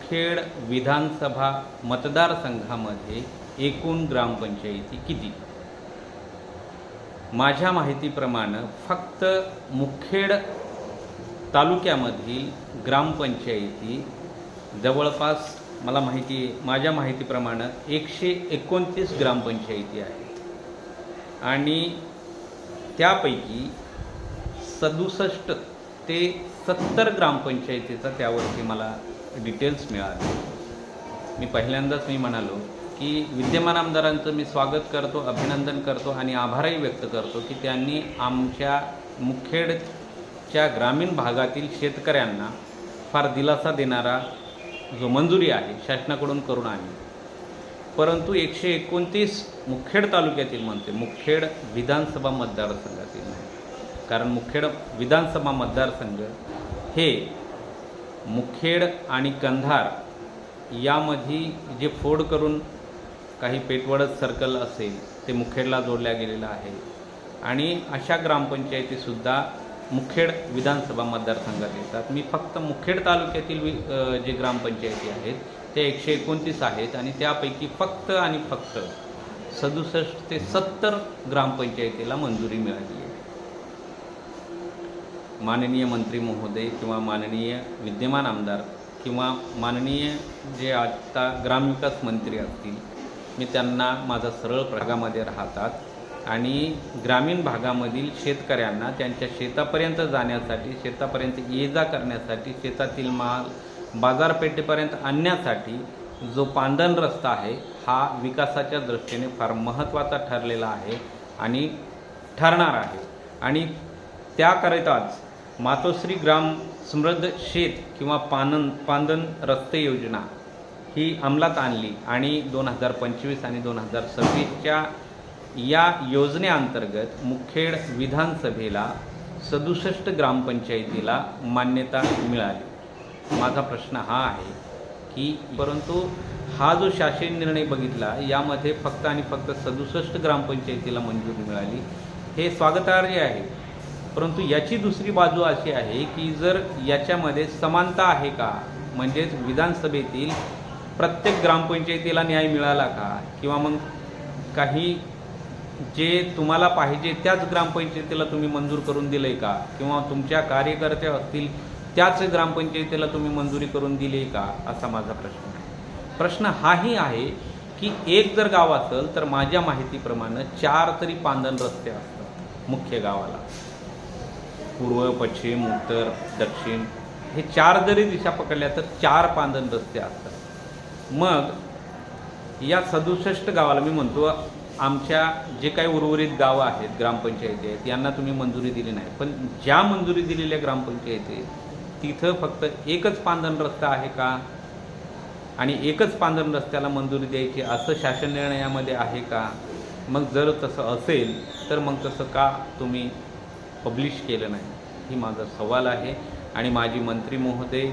मुखेड विधानसभा मतदारसंघामध्ये एकूण ग्रामपंचायती किती? माझ्या माहितीप्रमाणे फक्त मुखेड तालुक्यामधील ग्रामपंचायती जवळपास माझ्या माहितीप्रमाणे 129 ग्रामपंचायती आहेत आणि त्यापैकी 67 ते 70 ग्रामपंचायतीचा त्यावरती मला डिटेल्स मिळाले. मी पहिल्यांदाच म्हणालो की विद्यमान आमदारांचं मी स्वागत करतो, अभिनंदन करतो आणि आभारही व्यक्त करतो की त्यांनी आमच्या मुखेडच्या ग्रामीण भागातील शेतकऱ्यांना फार दिलासा देणारा जो मंजुरी आहे शासनाकडून करून आणली. परंतु 129 मुखेड तालुक्यातील मुखेड विधानसभा मतदारसंघातील नाही, कारण मुखेड विधानसभा मतदारसंघ हे मुखेड आणि कंधार यामध्ये जे फोड करून काही पेटवडत सर्कल असेल ते मुखेडला जोडल्या गेलेलं आहे आणि अशा ग्रामपंचायतीसुद्धा मुखेड विधानसभा मतदारसंघात येतात. मी फक्त मुखेड तालुक्यातील जे ग्रामपंचायती आहेत ते 129 आहेत आणि त्यापैकी फक्त 67 ते 70 ग्रामपंचायतीला मंजुरी मिळाली आहे. माननीय मंत्री महोदय किंवा माननीय विद्यमान आमदार किंवा माननीय जे आता ग्रामविकास मंत्री असतील, मी त्यांना माझा सरळ भागामध्ये राहतात आणि ग्रामीण भागामधील शेतकऱ्यांना त्यांच्या शेतापर्यंत जाण्यासाठी, शेतापर्यंत ये जा करण्यासाठी, शेतातील माल बाजारपेठेपर्यंत आणण्यासाठी जो पांदन रस्ता आहे हा विकासाच्या दृष्टीने फार महत्त्वाचा ठरलेला आहे आणि ठरणार आहे. आणि त्याकरिताच मातोश्री ग्राम समृद्ध शेत किंवा पांदन रस्ते योजना ही अंमलात आणली आणि 2025 आणि 2026च्या या योजनेअंतर्गत मुखेड विधानसभेला 67 ग्रामपंचायतीला मान्यता मिळाली. माझा प्रश्न हा आहे की परंतु हा जो शासन निर्णय बघितला यामध्ये फक्त 67 ग्रामपंचायतीला मंजुरी मिळाली, हे स्वागतार्ह आहे. परंतु याची दुसरी बाजू अशी आहे की जर याच्यामध्ये समानता आहे का, म्हणजेच विधानसभेतील प्रत्येक ग्रामपंचायतीला न्याय मिळाला का, किंवा मग काही जे तुम्हाला पाहिजे त्याच ग्रामपंचायतीला तुम्ही मंजूर करून दिलं आहे का, किंवा तुमच्या कार्यकर्ते असतील त्याच ग्रामपंचायतीला तुम्ही मंजुरी करून दिली आहे का, असा माझा प्रश्न आहे. प्रश्न हाही आहे की एक जर गाव असेल तर माझ्या माहितीप्रमाणे 4 तरी पांदन रस्ते असतात मुख्य गावाला. पूर्व, पश्चिम, उत्तर, दक्षिण हे 4 जरी दिशा पकडल्या तर 4 पांदन रस्ते असतात. मग या 67 गावाला मी म्हणतो आमच्या जे काही उर्वरित गावं आहेत, ग्रामपंचायती आहेत, यांना तुम्ही मंजुरी दिली नाही, पण ज्या मंजुरी दिलेल्या ग्रामपंचायती तिथं फक्त एकच पांदन रस्ता आहे का आणि एकच पांदन रस्त्याला मंजुरी द्यायची असं शासन निर्णयामध्ये आहे का? मग जर तसं असेल तर मग तसं का तुम्ही पब्लिश केलं नाही, ही माझा सवाल आहे. आणि माजी मंत्री महोदय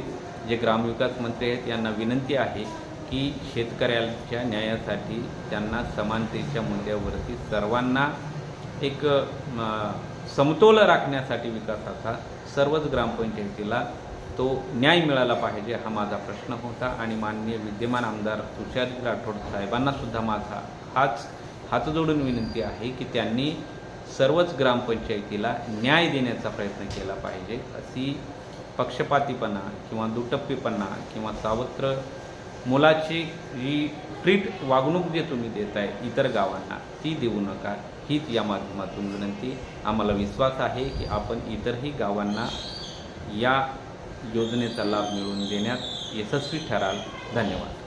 जे ग्रामविकास मंत्री आहेत यांना विनंती आहे की शेतकऱ्यांच्या न्यायासाठी त्यांना समानतेच्या मुद्द्यावरती सर्वांना एक समतोल राखण्यासाठी विकासाचा सर्वच ग्रामपंचायतीला तो न्याय मिळाला पाहिजे, हा माझा प्रश्न होता. आणि माननीय विद्यमान आमदार तुषार राठोड साहेबांनासुद्धा माझा हात जोडून विनंती आहे की त्यांनी सर्वच ग्रामपंचायतीला न्याय देण्याचा प्रयत्न केला पाहिजे. अशी पक्षपातीपणा किंवा दुटप्पीपणा किंवा सावत्र मुलाची जी ट्रीट वागणूक जे तुम्ही देताय इतर गावांना ती देऊ नका, हीच या माध्यमातून विनंती. आम्हाला विश्वास आहे की आपण इतरही गावांना या योजनेचा लाभ मिळवून देण्यात यशस्वी ठराल. धन्यवाद.